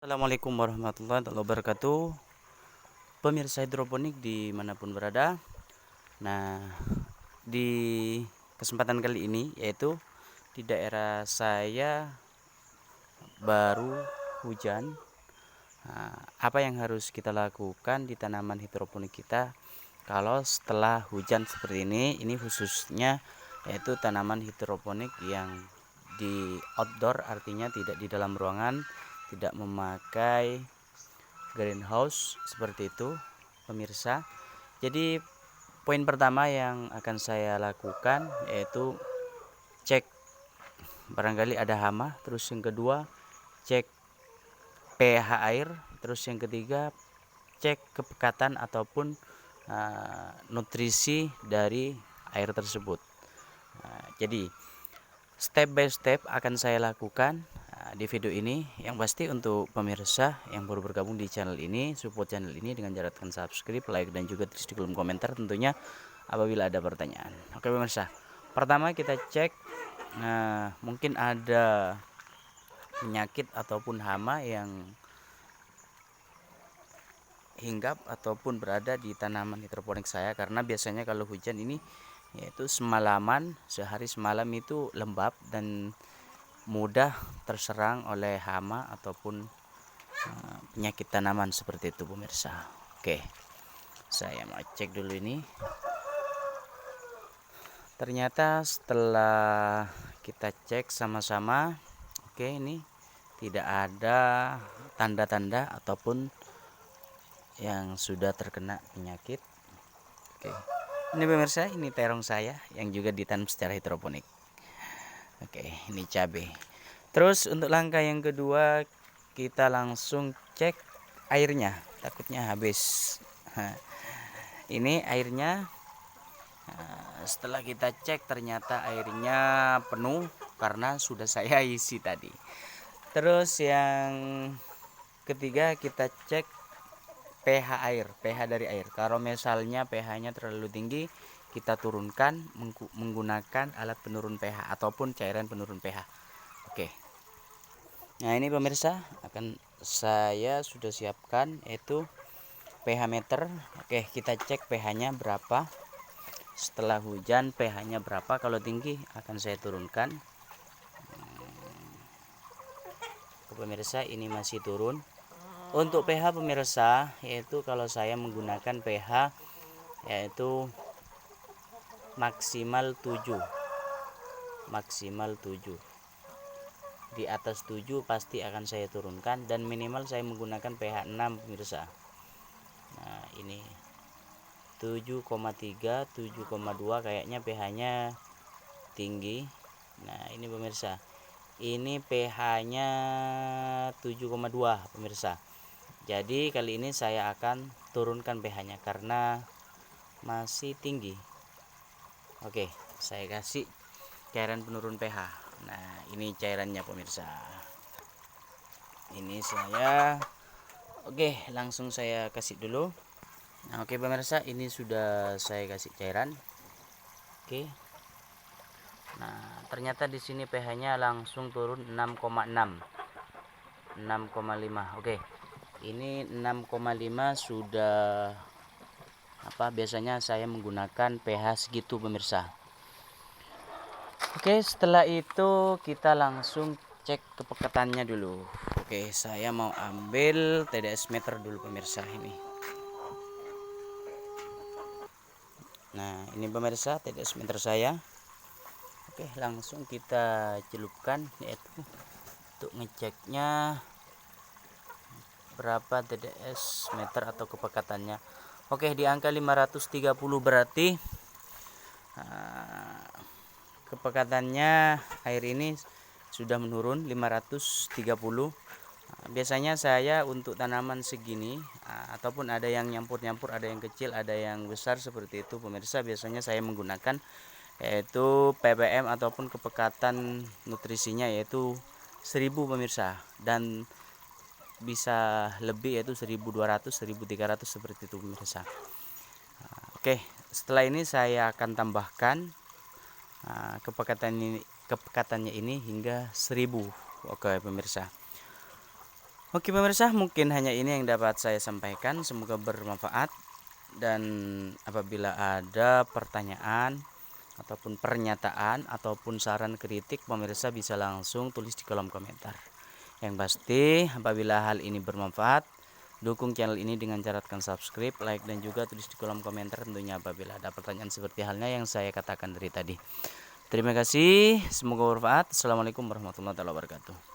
Assalamualaikum warahmatullahi wabarakatuh. Pemirsa hidroponik dimanapun berada. Nah, di kesempatan kali ini yaitu di daerah saya baru hujan. Apa yang harus kita lakukan di tanaman hidroponik kita kalau setelah hujan seperti ini khususnya yaitu tanaman hidroponik yang di outdoor, artinya tidak di dalam ruangan, tidak memakai greenhouse seperti itu, pemirsa. Jadi poin pertama yang akan saya lakukan yaitu cek barangkali ada hama, terus yang kedua cek pH air, terus yang ketiga cek kepekatan ataupun nutrisi dari air tersebut. Jadi step by step akan saya lakukan di video ini. Yang pasti untuk pemirsa yang baru bergabung di channel ini, support channel ini dengan cara tekan subscribe, like, dan juga tulis di kolom komentar tentunya apabila ada pertanyaan. Oke pemirsa, pertama kita cek mungkin ada penyakit ataupun hama yang hinggap ataupun berada di tanaman hidroponik saya, karena biasanya kalau hujan ini yaitu semalaman, sehari semalam itu lembab dan mudah terserang oleh hama ataupun penyakit tanaman seperti itu pemirsa. Oke, saya mau cek dulu ini. Ternyata setelah kita cek sama-sama, oke, ini tidak ada tanda-tanda ataupun yang sudah terkena penyakit. Oke, ini pemirsa, ini terong saya yang juga ditanam secara hidroponik. Oke, ini cabai. Terus untuk langkah yang kedua, kita langsung cek airnya, takutnya habis. Ini airnya. Setelah kita cek ternyata airnya penuh karena sudah saya isi tadi. Terus yang ketiga kita cek pH air, pH dari air. Kalau misalnya pH-nya terlalu tinggi, kita turunkan menggunakan alat penurun pH ataupun cairan penurun pH. Oke. Nah, ini pemirsa akan saya sudah siapkan yaitu pH meter. Oke, kita cek pH-nya berapa. Setelah hujan pH-nya berapa, kalau tinggi akan saya turunkan. Pemirsa, ini masih turun. Untuk pH pemirsa, yaitu kalau saya menggunakan pH yaitu maksimal 7. Maksimal 7. Di atas 7 pasti akan saya turunkan, dan minimal saya menggunakan pH 6 pemirsa. Nah, ini 7,3, 7,2 kayaknya pH-nya tinggi. Nah, ini pemirsa. Ini pH-nya 7,2 pemirsa. Jadi kali ini saya akan turunkan pH-nya karena masih tinggi. Oke, saya kasih cairan penurun pH. Nah, ini cairannya pemirsa. Ini saya langsung saya kasih dulu. Nah, oke pemirsa, ini sudah saya kasih cairan. Oke. Nah, ternyata di sini pH-nya langsung turun 6,6. 6,5. Oke. Ini 6,5 sudah biasanya saya menggunakan pH segitu pemirsa. Oke, setelah itu kita langsung cek kepekatannya dulu. Oke, saya mau ambil TDS meter dulu pemirsa ini. Nah, ini pemirsa TDS meter saya. Oke, langsung kita celupkan yaitu untuk ngeceknya berapa TDS meter atau kepekatannya. Oke, di angka 530 berarti kepekatannya air ini sudah menurun 530. Biasanya saya untuk tanaman segini ataupun ada yang nyampur-nyampur, ada yang kecil, ada yang besar seperti itu pemirsa, biasanya saya menggunakan yaitu ppm ataupun kepekatan nutrisinya yaitu 1000 pemirsa, dan bisa lebih yaitu 1200, 1300 seperti itu pemirsa. Oke, setelah ini saya akan tambahkan kepekatannya ini hingga 1000. Oke pemirsa. Oke pemirsa, mungkin hanya ini yang dapat saya sampaikan, semoga bermanfaat. Dan apabila ada pertanyaan ataupun pernyataan ataupun saran kritik, pemirsa bisa langsung tulis di kolom komentar. Yang pasti apabila hal ini bermanfaat, dukung channel ini dengan cara tekan subscribe, like, dan juga tulis di kolom komentar tentunya apabila ada pertanyaan seperti halnya yang saya katakan dari tadi. Terima kasih, semoga bermanfaat. Assalamualaikum warahmatullahi wabarakatuh.